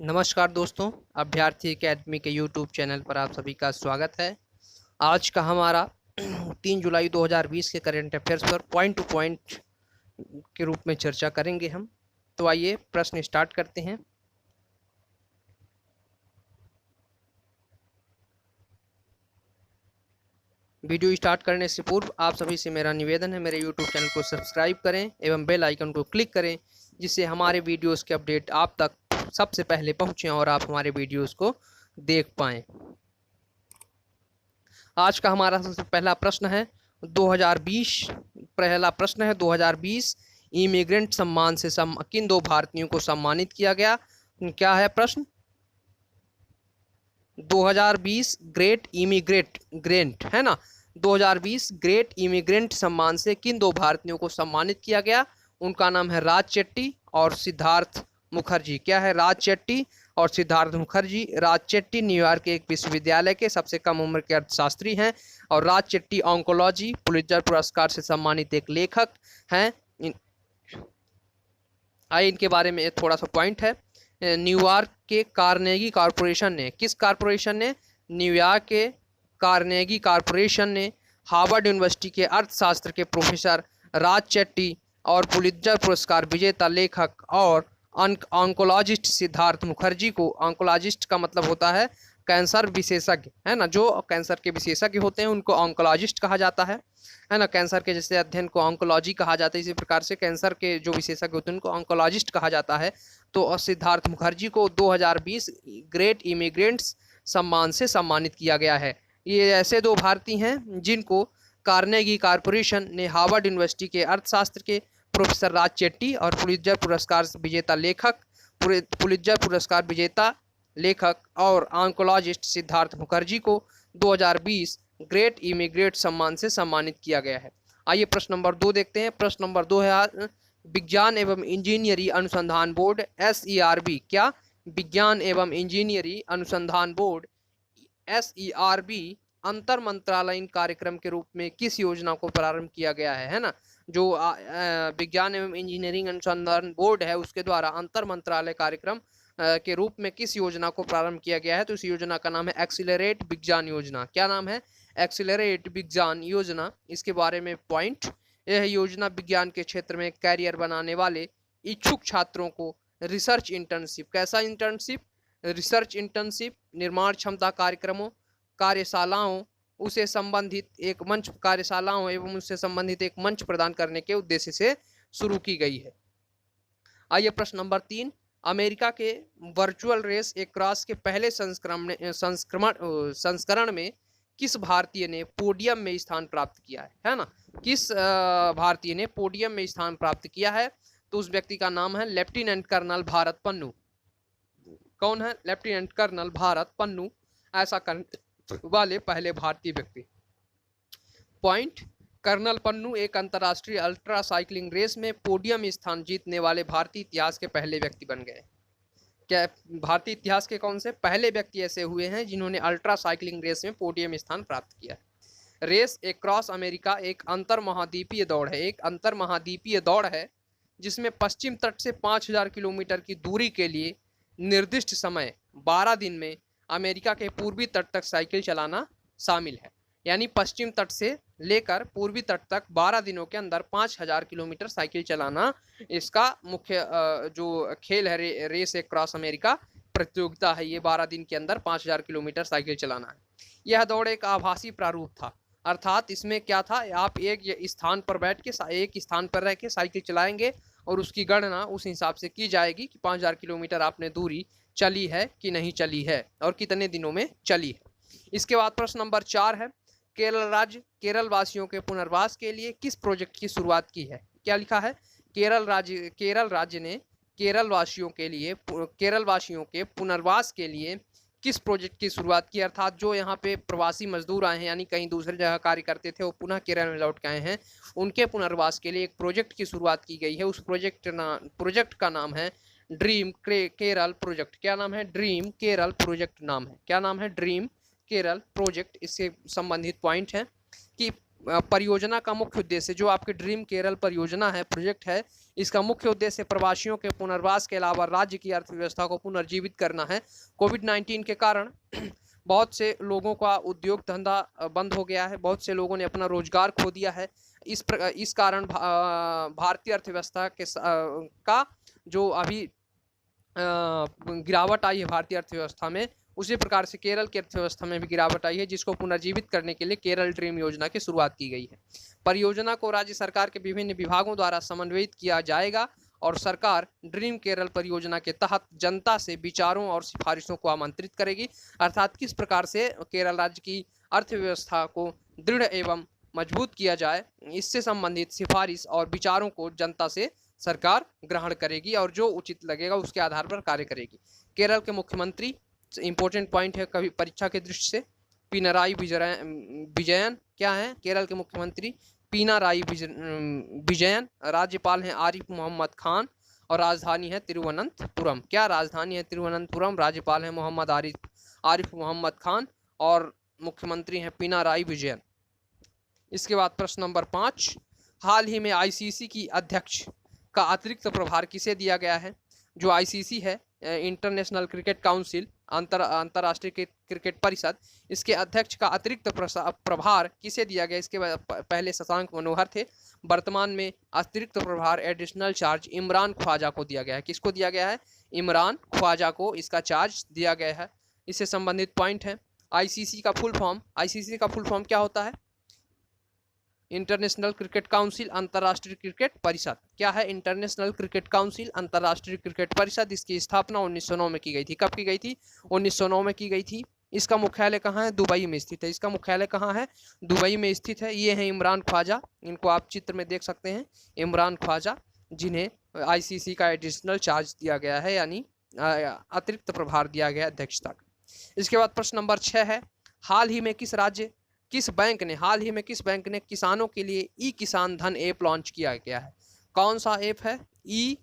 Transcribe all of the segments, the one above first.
नमस्कार दोस्तों, अभ्यर्थी एकेडमी के यूट्यूब चैनल पर आप सभी का स्वागत है। आज का हमारा 3 जुलाई 2020 के करंट अफेयर्स पर पॉइंट टू पॉइंट के रूप में चर्चा करेंगे हम। तो आइए प्रश्न स्टार्ट करते हैं। वीडियो स्टार्ट करने से पूर्व आप सभी से मेरा निवेदन है, मेरे यूट्यूब चैनल को सब्सक्राइब करें एवं बेल आइकन को क्लिक करें, जिससे हमारे वीडियोस के अपडेट आप तक सबसे पहले पहुंचें और आप हमारे वीडियोस को देख पाएं। आज का हमारा सबसे पहला प्रश्न है 2020 इमिग्रेंट सम्मान से किन 2 भारतीयों को सम्मानित किया गया। क्या है प्रश्न? 2020 ग्रेट इमिग्रेंट है ना, 2020 ग्रेट इमिग्रेंट सम्मान से किन 2 भारतीयों को सम्मानित किया गया। उनका नाम है राज चेट्टी और सिद्धार्थ मुखर्जी। क्या है? राज चेट्टी और सिद्धार्थ मुखर्जी। राज चेट्टी न्यूयॉर्क के एक विश्वविद्यालय के सबसे कम उम्र के अर्थशास्त्री हैं और राज चेट्टी ऑन्कोलॉजी पुलित्जर पुरस्कार से सम्मानित एक लेखक हैं। आइए इनके बारे में थोड़ा सा पॉइंट है। न्यूयॉर्क के कार्नेगी कॉरपोरेशन ने, किस कॉरपोरेशन ने? न्यूयॉर्क के कार्नेगी कॉरपोरेशन ने हार्वर्ड यूनिवर्सिटी के अर्थशास्त्र के प्रोफेसर राज चेट्टी और पुलित्जर पुरस्कार विजेता लेखक और ऑन्कोलॉजिस्ट सिद्धार्थ मुखर्जी को, ऑन्कोलॉजिस्ट का मतलब होता है कैंसर विशेषज्ञ, है ना, जो कैंसर के विशेषज्ञ होते हैं उनको ऑन्कोलॉजिस्ट कहा जाता है ना। कैंसर के जैसे अध्ययन को ऑन्कोलॉजी कहा जाता है, इसी प्रकार से कैंसर के जो विशेषज्ञ होते हैं उनको ऑन्कोलॉजिस्ट कहा जाता है। तो सिद्धार्थ मुखर्जी को 2020 ग्रेट इमिग्रेंट्स सम्मान से सम्मानित किया गया है। ये ऐसे 2 भारतीय हैं जिनको कार्नेगी कॉरपोरेशन ने हार्वर्ड यूनिवर्सिटी के अर्थशास्त्र के प्रोफेसर राज चेट्टी और पुलित्जर पुरस्कार विजेता लेखक और ऑन्कोलॉजिस्ट सिद्धार्थ मुखर्जी को 2020 ग्रेट इमिग्रेंट सम्मान से सम्मानित किया गया है। आइए प्रश्न नंबर 2 देखते हैं। प्रश्न नंबर 2 है विज्ञान एवं इंजीनियरी अनुसंधान बोर्ड SERB। क्या? विज्ञान एवं इंजीनियरी अनुसंधान बोर्ड SERB अंतर मंत्रालयीन कार्यक्रम के रूप में किस योजना को प्रारंभ किया गया है ना। जो विज्ञान एवं इंजीनियरिंग अनुसंधान बोर्ड है उसके द्वारा अंतर मंत्रालय कार्यक्रम के रूप में किस योजना को प्रारंभ किया गया है। तो इस योजना का नाम है एक्सीलरेट विज्ञान योजना। क्या नाम है? एक्सीलरेट विज्ञान योजना। इसके बारे में पॉइंट, यह योजना विज्ञान के क्षेत्र में कैरियर बनाने वाले इच्छुक छात्रों को रिसर्च इंटर्नशिप, कैसा इंटर्नशिप? रिसर्च इंटर्नशिप, निर्माण क्षमता कार्यक्रमों, कार्यशालाओं उसे संबंधित एक मंच कार्यशालाओं एवं उससे संबंधित एक मंच प्रदान करने के उद्देश्य से शुरू की गई है। आइए प्रश्न नंबर 3, अमेरिका के वर्चुअल रेस एक्रॉस के पहले संस्करण में किस भारतीय ने पोडियम में स्थान प्राप्त किया है ना। किस भारतीय ने पोडियम में स्थान प्राप्त किया है? तो उस व्यक्ति का नाम है लेफ्टिनेंट कर्नल भारत पन्नू। कौन है? लेफ्टिनेंट कर्नल भारत पन्नू ऐसा करने वाले पहले भारतीय व्यक्ति। पॉइंट, कर्नल पन्नू एक अंतर्राष्ट्रीय अल्ट्रा साइकिलिंग रेस में पोडियम स्थान जीतने वाले भारतीय इतिहास के पहले व्यक्ति बन गए। क्या भारतीय इतिहास के कौन से पहले व्यक्ति ऐसे हुए हैं जिन्होंने अल्ट्रा साइकिलिंग रेस में पोडियम स्थान प्राप्त किया? रेस एक्रॉस अमेरिका एक अंतर महाद्वीपीय दौड़ है, एक अंतर महाद्वीपीय दौड़ है जिसमें पश्चिम तट से 5000 किलोमीटर की दूरी के लिए निर्दिष्ट समय 12 दिन में अमेरिका के पूर्वी तट तक साइकिल चलाना शामिल है। यानी पश्चिम तट से लेकर पूर्वी तट तक 12 दिनों के अंदर 5000 किलोमीटर साइकिल चलाना इसका मुख्य जो खेल है, रेस एक्रॉस अमेरिका प्रतियोगिता है। ये 12 दिन के अंदर 5000 किलोमीटर साइकिल चलाना है। यह दौड़ एक आभासी प्रारूप था, अर्थात इसमें क्या था, आप एक स्थान पर बैठ के एक स्थान पर रह के साइकिल चलाएंगे और उसकी गणना उस हिसाब से की जाएगी कि 5000 किलोमीटर आपने दूरी चली है कि नहीं चली है और कितने दिनों में चली है। इसके बाद प्रश्न नंबर 4 है केरल वासियों के पुनर्वास के लिए किस प्रोजेक्ट की शुरुआत की है। क्या लिखा है? केरल राज्य ने केरल वासियों के पुनर्वास के लिए किस प्रोजेक्ट की शुरुआत की, अर्थात जो यहाँ पे प्रवासी मजदूर आए हैं यानी कहीं दूसरी जगह कार्य करते थे वो पुनः केरल में लौट के आए हैं, उनके पुनर्वास के लिए एक प्रोजेक्ट की शुरुआत की गई है। उस प्रोजेक्ट का नाम है ड्रीम केरल प्रोजेक्ट। क्या नाम है? ड्रीम केरल प्रोजेक्ट नाम है। क्या नाम है? Dream Kerala project. इससे संबंधित पॉइंट है कि परियोजना का मुख्य उद्देश्य, जो आपकी ड्रीम केरल परियोजना है, प्रोजेक्ट है, इसका मुख्य उद्देश्य प्रवासियों के पुनर्वास के अलावा राज्य की अर्थव्यवस्था को पुनर्जीवित करना है। कोविड-19 के कारण बहुत से लोगों का उद्योग धंधा बंद हो गया है, बहुत से लोगों ने अपना रोजगार खो दिया है। इस कारण भारतीय अर्थव्यवस्था का जो अभी गिरावट आई है भारतीय अर्थव्यवस्था में, उसी प्रकार से केरल की अर्थव्यवस्था में भी गिरावट आई है, जिसको पुनर्जीवित करने के लिए केरल ड्रीम योजना की शुरुआत की गई है। परियोजना को राज्य सरकार के विभिन्न विभागों द्वारा समन्वयित किया जाएगा और सरकार ड्रीम केरल परियोजना के तहत जनता से विचारों और सिफारिशों को आमंत्रित करेगी। अर्थात किस प्रकार से केरल राज्य की अर्थव्यवस्था को दृढ़ एवं मजबूत किया जाए, इससे संबंधित सिफारिश और विचारों को जनता से सरकार ग्रहण करेगी और जो उचित लगेगा उसके आधार पर कार्य करेगी। केरल के मुख्यमंत्री, इंपॉर्टेंट पॉइंट है कभी परीक्षा के दृष्टि से, पिनाराई विजयन क्या है? केरल के मुख्यमंत्री पिनाराई विजयन। राज्यपाल हैं आरिफ मोहम्मद खान और राजधानी है तिरुवनंतपुरम। क्या राजधानी है? तिरुवनंतपुरम। राज्यपाल हैं मोहम्मद आरिफ मोहम्मद खान और मुख्यमंत्री हैं पिनाराई विजयन। इसके बाद प्रश्न नंबर 5, हाल ही में आईसीसी की अध्यक्ष का अतिरिक्त प्रभार किसे दिया गया है? जो आईसीसी है, इंटरनेशनल क्रिकेट काउंसिल, अंतर्राष्ट्रीय क्रिकेट परिषद, इसके अध्यक्ष का अतिरिक्त प्रभार किसे दिया गया? इसके पहले शशांक मनोहर थे, वर्तमान में अतिरिक्त प्रभार एडिशनल चार्ज इमरान ख्वाजा को दिया गया है। किसको दिया गया है? इमरान ख्वाजा को इसका चार्ज दिया गया है। इससे संबंधित पॉइंट है। आईसीसी का फुल फॉर्म क्या होता है? इंटरनेशनल क्रिकेट काउंसिल, अंतर्राष्ट्रीय क्रिकेट परिषद। क्या है? इंटरनेशनल क्रिकेट काउंसिल, अंतर्राष्ट्रीय क्रिकेट परिषद। इसकी स्थापना 1909 में की गई थी। कब की गई थी? 1909 में की गई थी। इसका मुख्यालय कहाँ है? दुबई में स्थित है। इसका मुख्यालय कहाँ है? दुबई में स्थित है। ये है इमरान ख्वाजा, इनको आप चित्र में देख सकते हैं, इमरान ख्वाजा, जिन्हें आईसीसी का एडिशनल चार्ज दिया गया है, यानी अतिरिक्त प्रभार दिया गया अध्यक्षता का। इसके बाद प्रश्न नंबर 6 है, हाल ही में किस बैंक ने किसानों के लिए ई किसान धन ऐप लॉन्च किया गया है? कौन सा ऐप है? ई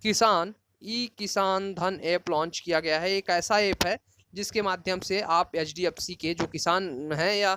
किसान धन ऐप लॉन्च किया गया है। एक ऐसा ऐप है जिसके माध्यम से आप एचडीएफसी के जो किसान हैं या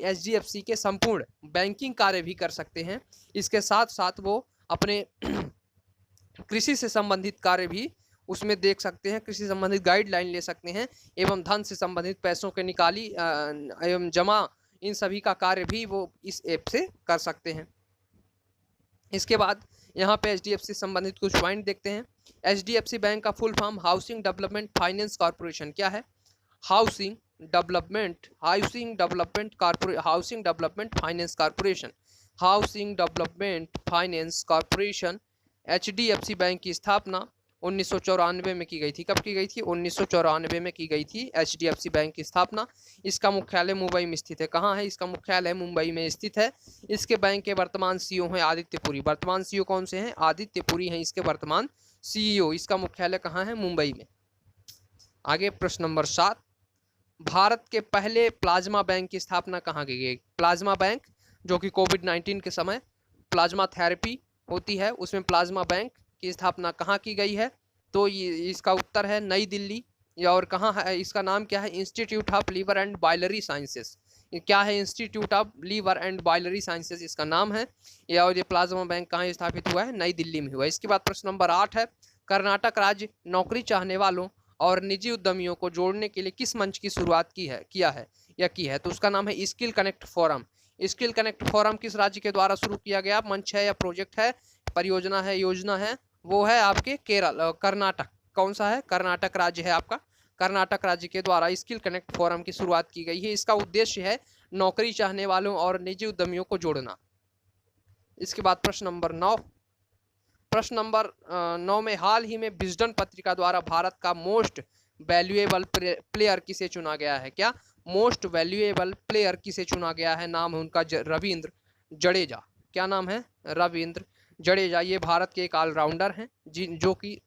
एचडीएफसी के संपूर्ण बैंकिंग कार्य भी कर सकते हैं। इसके साथ साथ वो अपने कृषि से संबंधित कार्य भी उसमें देख सकते हैं, कृषि संबंधित गाइडलाइन ले सकते हैं एवं धन से संबंधित पैसों के निकाली एवं जमा, इन सभी का कार्य भी वो इस ऐप से कर सकते हैं। इसके बाद यहाँ पे एचडीएफसी संबंधित कुछ पॉइंट देखते हैं। एचडीएफसी बैंक का full form housing development finance corporation. क्या है? Housing development finance corporation. HDFC bank की स्थापना 1994 में की गई थी। कब की गई थी? 1994 में की गई थी एचडीएफसी बैंक की स्थापना। इसका मुख्यालय मुंबई में स्थित है। कहाँ है? इसका मुख्यालय मुंबई में स्थित है। इसके बैंक के वर्तमान सीईओ हैं आदित्य पुरी। वर्तमान सीईओ कौन से हैं? आदित्य पुरी हैं इसके वर्तमान सीईओ। इसका मुख्यालय कहाँ है? मुंबई में। आगे प्रश्न नंबर 7, भारत के पहले प्लाज्मा बैंक की स्थापना कहाँ की गई? प्लाज्मा बैंक जो कि कोविड-19 के समय प्लाज्मा थेरेपी होती है, उसमें प्लाज्मा बैंक की स्थापना कहाँ की गई है? तो ये इसका उत्तर है नई दिल्ली। या और कहाँ है? इसका नाम क्या है? Institute of liver and biliary sciences. क्या है? Institute of liver and biliary sciences इसका नाम है। या और ये प्लाज्मा बैंक कहाँ स्थापित हुआ है? नई दिल्ली में हुआ है। इसके बाद प्रश्न नंबर 8 है, कर्नाटक राज्य नौकरी चाहने वालों और निजी उद्यमियों को जोड़ने के लिए किस मंच की शुरुआत की है? तो उसका नाम है skill connect forum. Skill connect forum किस राज्य के द्वारा शुरू किया गया मंच है या प्रोजेक्ट है, परियोजना है, योजना है? वो है आपके कर्नाटक। कौन सा है? कर्नाटक राज्य है आपका। कर्नाटक राज्य के द्वारा स्किल कनेक्ट फोरम की शुरुआत की गई है। इसका उद्देश्य है नौकरी चाहने वालों और निजी उद्यमियों को जोड़ना। इसके बाद प्रश्न नंबर 9। प्रश्न नंबर 9 में हाल ही में विजडन पत्रिका द्वारा भारत का मोस्ट वैल्यूएबल प्लेयर किसे चुना गया है? क्या मोस्ट वैल्यूएबल प्लेयर किसे चुना गया है? नाम है उनका रविंद्र जडेजा। क्या नाम है? रविंद्र जडेजा। ये भारत के एक ऑलराउंडर हैं जो कि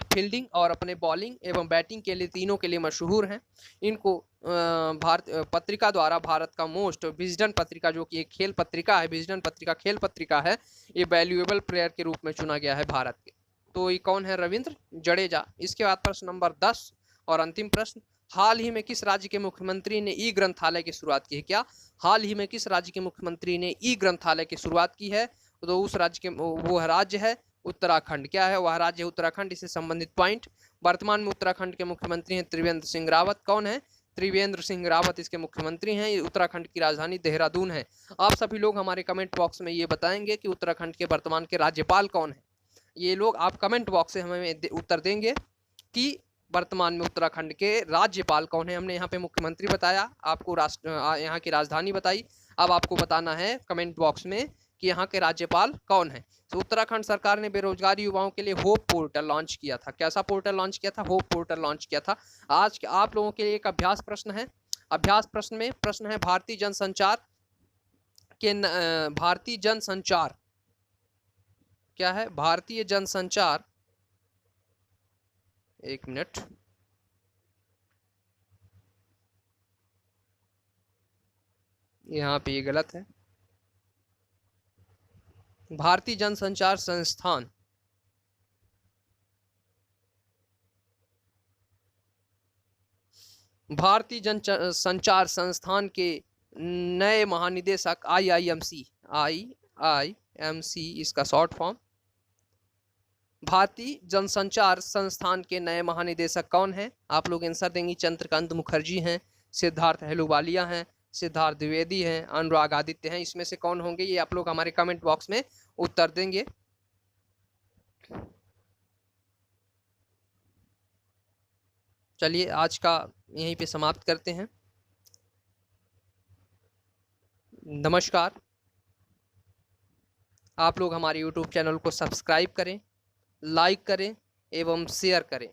फील्डिंग और अपने बॉलिंग एवं बैटिंग के लिए तीनों के लिए मशहूर हैं। इनको भारत पत्रिका द्वारा भारत का मोस्ट, विजडन पत्रिका जो कि एक खेल पत्रिका है, विजडन पत्रिका खेल पत्रिका है, ये वैल्यूएबल प्लेयर के रूप में चुना गया है भारत के। तो ये कौन है? रविंद्र जडेजा। इसके बाद प्रश्न नंबर 10 और अंतिम प्रश्न, हाल ही में किस राज्य के मुख्यमंत्री ने ई ग्रंथालय की शुरुआत की है? क्या हाल ही में किस राज्य के मुख्यमंत्री ने ई ग्रंथालय की शुरुआत की है? तो उस राज्य के वो राज्य है उत्तराखंड। क्या है वह राज्य? उत्तराखंड। इससे संबंधित पॉइंट। वर्तमान में उत्तराखंड के मुख्यमंत्री हैं त्रिवेंद्र सिंह रावत। कौन है? त्रिवेंद्र सिंह रावत इसके मुख्यमंत्री हैं। ये उत्तराखंड की राजधानी देहरादून है। आप सभी लोग हमारे कमेंट बॉक्स में ये बताएंगे कि उत्तराखंड के वर्तमान के राज्यपाल कौन है। ये लोग आप कमेंट बॉक्स से हमें उत्तर देंगे कि वर्तमान में उत्तराखंड के राज्यपाल कौन है। हमने यहाँ पे मुख्यमंत्री बताया, आपको यहाँ की राजधानी बताई। अब आपको बताना है कमेंट बॉक्स में कि यहाँ के राज्यपाल कौन है। तो उत्तराखंड सरकार ने बेरोजगार युवाओं के लिए होप पोर्टल लॉन्च किया था। कैसा पोर्टल लॉन्च किया था? होप पोर्टल लॉन्च किया था। आज आप लोगों के लिए एक अभ्यास प्रश्न है। अभ्यास प्रश्न में प्रश्न है भारतीय जनसंचार क्या है? भारतीय जनसंचार, एक मिनट, यहाँ पे ये गलत है। भारतीय जनसंचार संस्थान, भारतीय जनसंचार संस्थान के नए महानिदेशक आईआईएमसी इसका शॉर्ट फॉर्म। भारतीय जनसंचार संस्थान के नए महानिदेशक कौन है? आप लोग आंसर देंगे। चंद्रकांत मुखर्जी हैं, सिद्धार्थ अहलूवालिया हैं, सिद्धार्थ द्विवेदी हैं, अनुराग आदित्य हैं। इसमें से कौन होंगे? ये आप लोग हमारे कमेंट बॉक्स में उत्तर देंगे। चलिए आज का यहीं पे समाप्त करते हैं। नमस्कार। आप लोग हमारे YouTube चैनल को सब्सक्राइब करें, लाइक करें एवं शेयर करें।